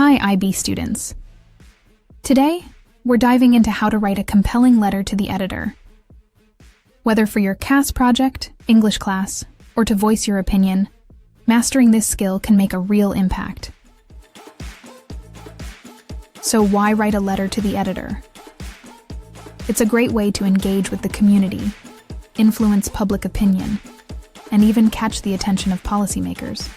Hi, IB students. Today, we're diving into how to write a compelling letter to the editor. Whether for your CAS project, English class, or to voice your opinion, mastering this skill can make a real impact. So why write a letter to the editor? It's a great way to engage with the community, influence public opinion, and even catch the attention of policymakers.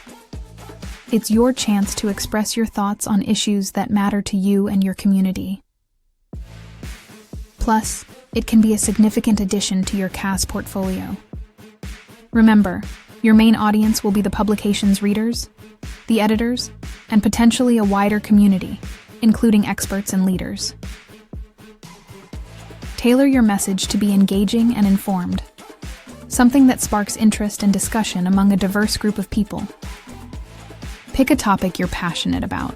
It's your chance to express your thoughts on issues that matter to you and your community. Plus, it can be a significant addition to your CAS portfolio. Remember, your main audience will be the publication's readers, the editors, and potentially a wider community, including experts and leaders. Tailor your message to be engaging and informed, something that sparks interest and discussion among a diverse group of people. Pick a topic you're passionate about.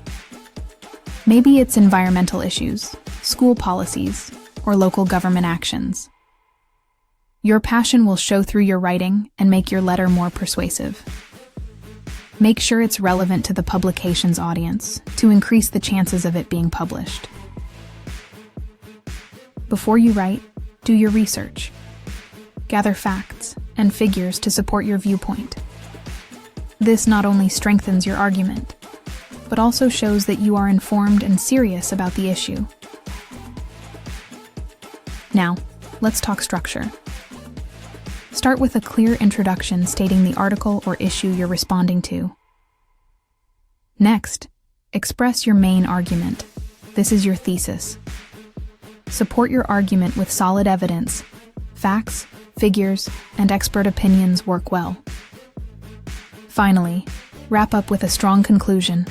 Maybe it's environmental issues, school policies, or local government actions. Your passion will show through your writing and make your letter more persuasive. Make sure it's relevant to the publication's audience to increase the chances of it being published. Before you write, do your research. Gather facts and figures to support your viewpoint. This not only strengthens your argument, but also shows that you are informed and serious about the issue. Now, let's talk structure. Start with a clear introduction stating the article or issue you're responding to. Next, express your main argument. This is your thesis. Support your argument with solid evidence. Facts, figures, and expert opinions work well. Finally, wrap up with a strong conclusion,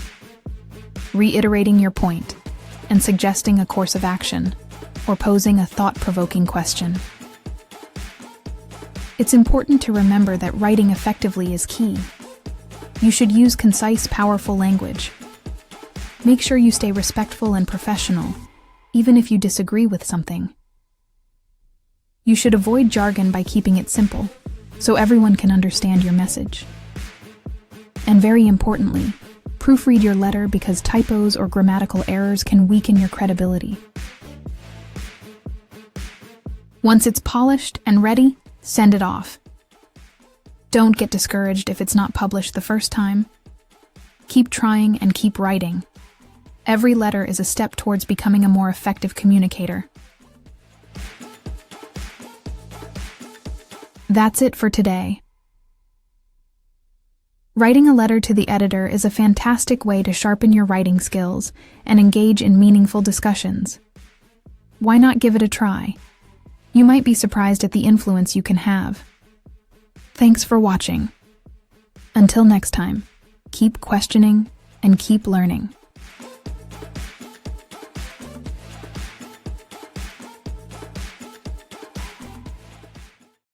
reiterating your point and suggesting a course of action or posing a thought-provoking question. It's important to remember that writing effectively is key. You should use concise, powerful language. Make sure you stay respectful and professional, even if you disagree with something. You should avoid jargon by keeping it simple, so everyone can understand your message. And very importantly, proofread your letter because typos or grammatical errors can weaken your credibility. Once it's polished and ready, send it off. Don't get discouraged if it's not published the first time. Keep trying and keep writing. Every letter is a step towards becoming a more effective communicator. That's it for today. Writing a letter to the editor is a fantastic way to sharpen your writing skills and engage in meaningful discussions. Why not give it a try? You might be surprised at the influence you can have. Thanks for watching. Until next time, keep questioning and keep learning.